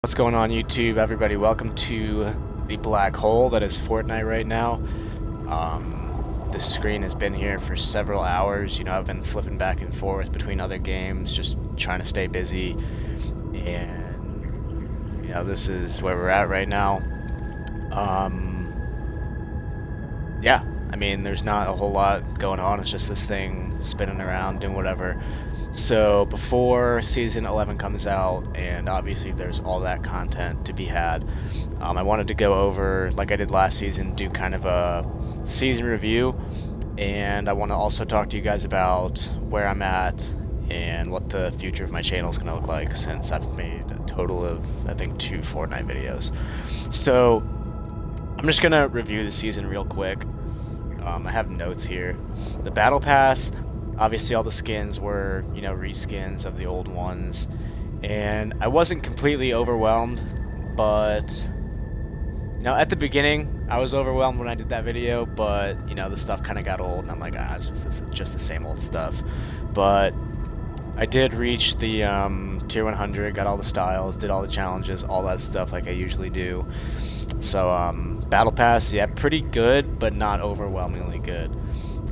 What's going on YouTube, everybody? Welcome to the black hole that is Fortnite right now. This screen has been here for several hours. I've been flipping back and forth between other games, just trying to stay busy. And, this is where we're at right now. Yeah, there's not a whole lot going on. It's just this thing spinning around, doing whatever. So before Season 11 comes out, and obviously there's all that content to be had, I wanted to go over, like I did last season, do kind of a season review, and I want to also talk to you guys about where I'm at and what the future of my channel is going to look like, since I've made a total of, I think, 2 Fortnite videos. So I'm just going to review the season real quick. I have notes here. The Battle Pass, obviously all the skins were, reskins of the old ones, and I wasn't completely overwhelmed, but, at the beginning, I was overwhelmed when I did that video, but, the stuff kind of got old, and I'm like, it's just the same old stuff. But I did reach the tier 100, got all the styles, did all the challenges, all that stuff like I usually do. So, Battle Pass, yeah, pretty good, but not overwhelmingly good.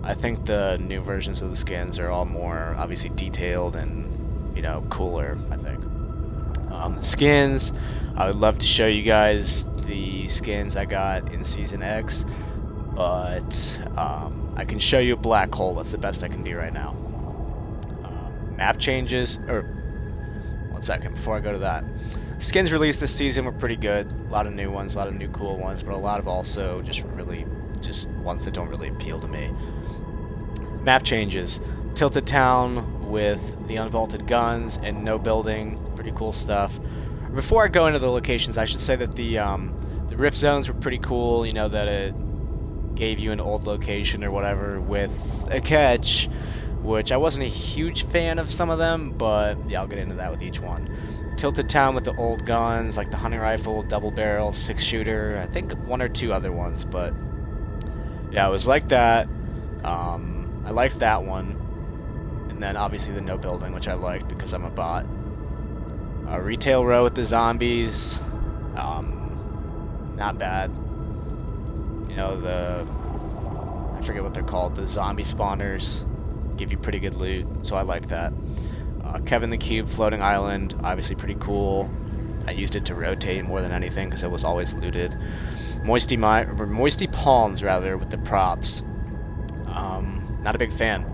I think the new versions of the skins are all more, obviously, detailed and, cooler, I think. The skins, I would love to show you guys the skins I got in Season X, but I can show you a black hole. That's the best I can do right now. Map changes, or, one second, before I go to that. Skins released this season were pretty good. A lot of new ones, a lot of new cool ones, but a lot of also just ones that don't really appeal to me. Map changes. Tilted Town with the unvaulted guns and no building. Pretty cool stuff. Before I go into the locations, I should say that the rift zones were pretty cool. That it gave you an old location or whatever with a catch, which I wasn't a huge fan of some of them, but yeah, I'll get into that with each one. Tilted Town with the old guns, like the hunting rifle, double barrel, 6-shooter, I think 1 or 2 other ones, but yeah, it was like that. I liked that one, and then obviously the no building, which I liked because I'm a bot. Retail row with the zombies, not bad. I forget what they're called, the zombie spawners give you pretty good loot, so I liked that. Kevin the Cube floating island, obviously pretty cool. I used it to rotate more than anything because it was always looted. Moisty palms rather with the props. Not a big fan.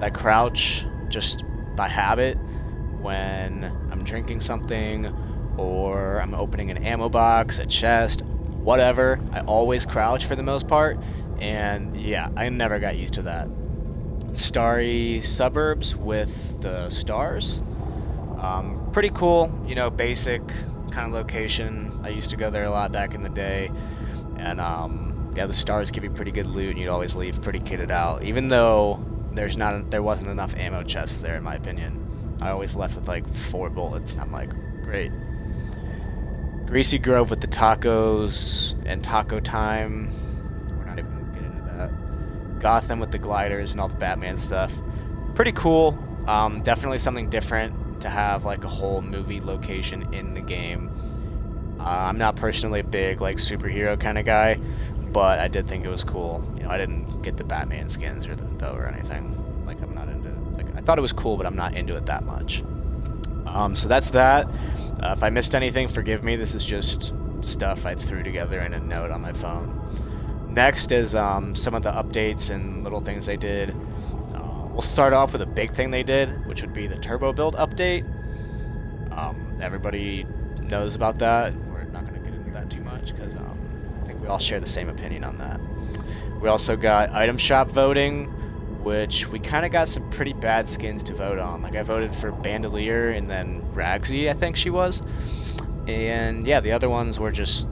I crouch just by habit when I'm drinking something or I'm opening an ammo box, a chest, whatever. I always crouch for the most part, and yeah, I never got used to that. Starry suburbs with the stars. Pretty cool, basic kind of location. I used to go there a lot back in the day, and yeah, the stars give you pretty good loot, and you'd always leave pretty kitted out, even though there wasn't enough ammo chests there, in my opinion. I always left with like 4 bullets, and I'm like, great. Greasy Grove with the tacos and taco time. We're not even gonna get into that. Gotham with the gliders and all the Batman stuff. Pretty cool. Definitely something different to have like a whole movie location in the game. I'm not personally a big superhero kind of guy, but I did think it was cool. I didn't get the Batman skins or anything. I'm not into. I thought it was cool, but I'm not into it that much. So that's that. If I missed anything, forgive me. This is just stuff I threw together in a note on my phone. Next is some of the updates and little things they did. We'll start off with a big thing they did, which would be the turbo build update. Everybody knows about that. We're not going to get into that too much because I think we all share the same opinion on that. We also got item shop voting, which we kind of got some pretty bad skins to vote on. I voted for Bandolier and then Ragsy, I think she was. And yeah, the other ones were just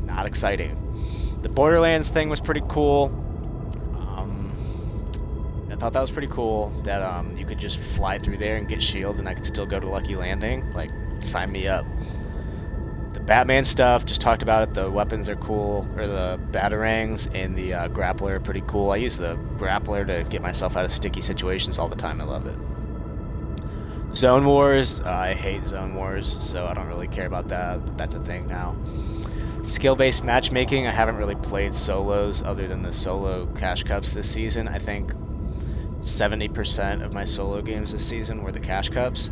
not exciting. The Borderlands thing was pretty cool. I thought that was pretty cool that you could just fly through there and get shield, and I could still go to Lucky Landing. Sign me up. The Batman stuff, just talked about it. The weapons are cool, or the batarangs and the grappler are pretty cool. I use the grappler to get myself out of sticky situations all the time. I love it. Zone Wars, I hate Zone Wars, so I don't really care about that, but that's a thing now. Skill-based matchmaking, I haven't really played solos other than the solo cash cups this season. I think 70% of my solo games this season were the cash cups.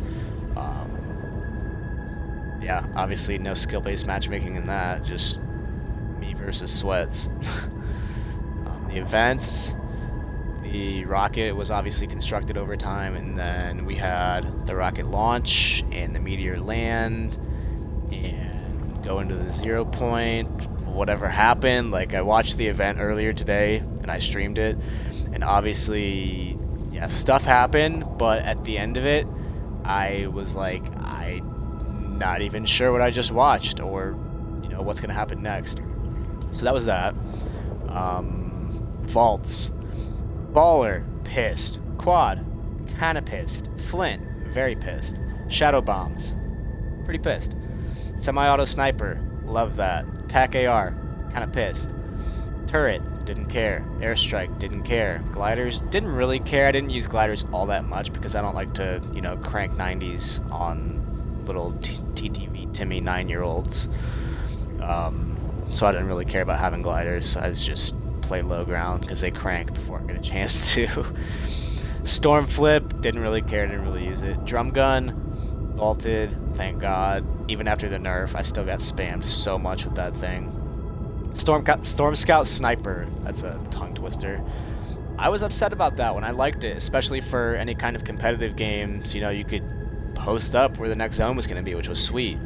Yeah, obviously no skill-based matchmaking in that, just me versus sweats. The events, the rocket was obviously constructed over time, and then we had the rocket launch and the meteor land and go into the 0 point. Whatever happened, like I watched the event earlier today and I streamed it, and obviously, yeah, stuff happened, but at the end of it, I was like, I'm not even sure what I just watched or, what's gonna happen next. So that was that. Vaults. Baller, pissed. Quad, kinda pissed. Flint, very pissed. Shadow bombs, pretty pissed. Semi-auto sniper, love that. TAC AR, kinda pissed. Turret, didn't care. Airstrike, didn't care. Gliders, didn't really care. I didn't use gliders all that much because I don't like to, crank 90s on little TTV Timmy 9-year-olds. So I didn't really care about having gliders. I just play low ground because they crank before I get a chance to. Storm flip, didn't really care, didn't really use it. Drum gun, vaulted, thank God. Even after the nerf, I still got spammed so much with that thing. Storm Scout Sniper, that's a tongue twister. I was upset about that one. I liked it, especially for any kind of competitive games. You could post up where the next zone was going to be, which was sweet.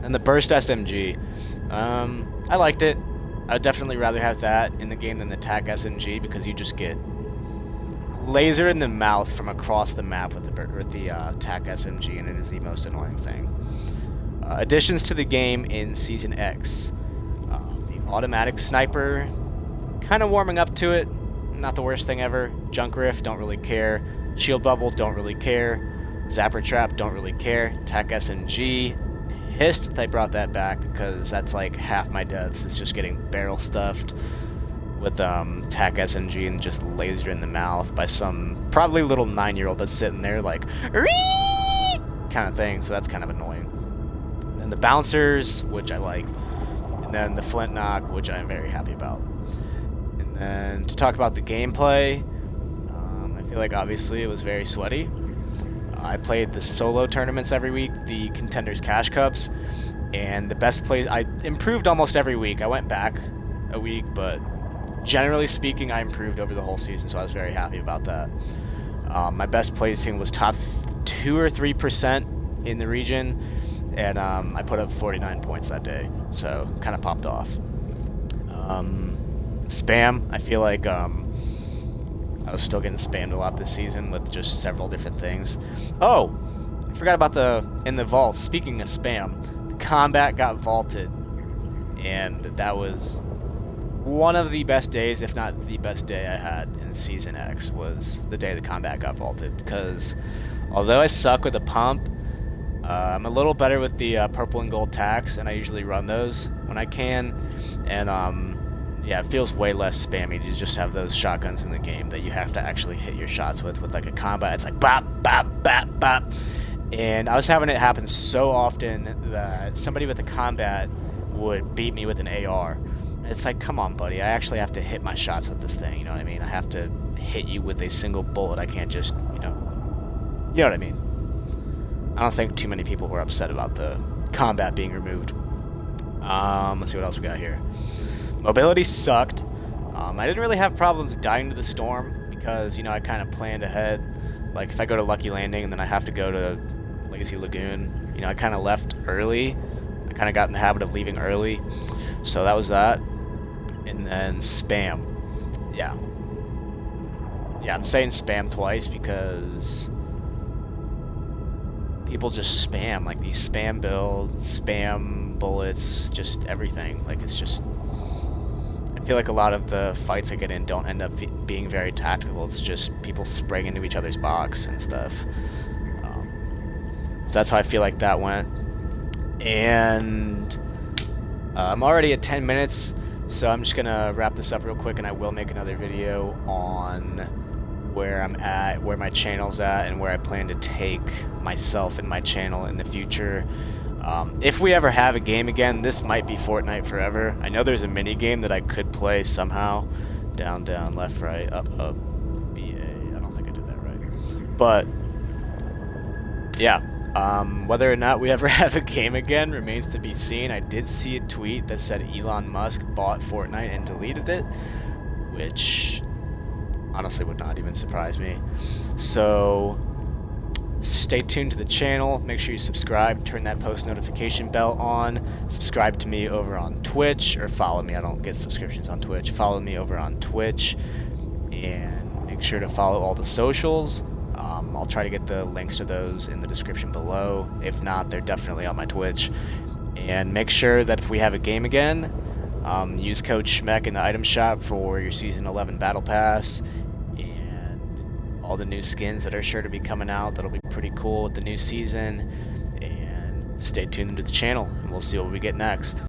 And the Burst SMG, I liked it. I would definitely rather have that in the game than the TAC SMG because you just get laser in the mouth from across the map with the TAC SMG, and it is the most annoying thing. Additions to the game in Season X. The automatic sniper, kind of warming up to it, not the worst thing ever. Junk Rift, don't really care. Shield Bubble, don't really care. Zapper Trap, don't really care. TAC SMG, pissed that they brought that back because that's like half my deaths. It's just getting barrel stuffed with TAC SMG and just laser in the mouth by some probably little 9-year-old that's sitting there like kind of thing. So that's kind of annoying. And then the bouncers, which I like, and then the flint knock, which I'm very happy about. And then to talk about the gameplay, I feel like obviously it was very sweaty. I played the solo tournaments every week, the Contenders Cash Cups, and the best plays. I improved almost every week. I went back a week, but generally speaking, I improved over the whole season, so I was very happy about that. My best placing was top 2 or 3% in the region, and I put up 49 points that day, so kind of popped off. Spam, I feel like I was still getting spammed a lot this season with just several different things. Oh, I forgot about in the vaults. Speaking of spam, the combat got vaulted, and that was one of the best days, if not the best day I had in Season X, was the day the combat got vaulted, because although I suck with the pump, I'm a little better with the purple and gold tacs, and I usually run those when I can, and yeah, it feels way less spammy to just have those shotguns in the game that you have to actually hit your shots with like a combat. It's like bop, bop, bop, bop. And I was having it happen so often that somebody with a combat would beat me with an AR. And it's like, come on, buddy. I actually have to hit my shots with this thing, you know what I mean? I have to hit you with a single bullet. I can't just, you know what I mean? I don't think too many people were upset about the combat being removed. Let's see what else we got here. Mobility sucked. I didn't really have problems dying to the storm because, I kind of planned ahead. Like, if I go to Lucky Landing and then I have to go to Legacy Lagoon, I kind of left early. I kind of got in the habit of leaving early. So that was that. And then spam. Yeah. Yeah, I'm saying spam twice because people just spam. Like, these spam builds, spam bullets, just everything. Like, it's just... I feel like a lot of the fights I get in don't end up being very tactical. It's just people spraying into each other's box and stuff. So that's how I feel like that went. And I'm already at 10 minutes, so I'm just going to wrap this up real quick, and I will make another video on where I'm at, where my channel's at, and where I plan to take myself and my channel in the future. If we ever have a game again, this might be Fortnite forever. I know there's a mini game that I could play somehow. Down, down, left, right, up, up, BA. I don't think I did that right. But, yeah. Whether or not we ever have a game again remains to be seen. I did see a tweet that said Elon Musk bought Fortnite and deleted it, which honestly would not even surprise me. So stay tuned to the channel. Make sure you subscribe, turn that post notification bell on. Subscribe to me over on Twitch, or follow me. I don't get subscriptions on Twitch. Follow me over on Twitch, and make sure to follow all the socials. I'll try to get the links to those in the description below. If not, they're definitely on my Twitch. And make sure that if we have a game again, use code SCHMECK in the item shop for your Season 11 Battle Pass and all the new skins that are sure to be coming out. That'll be pretty cool with the new season. And stay tuned to the channel, and we'll see what we get next.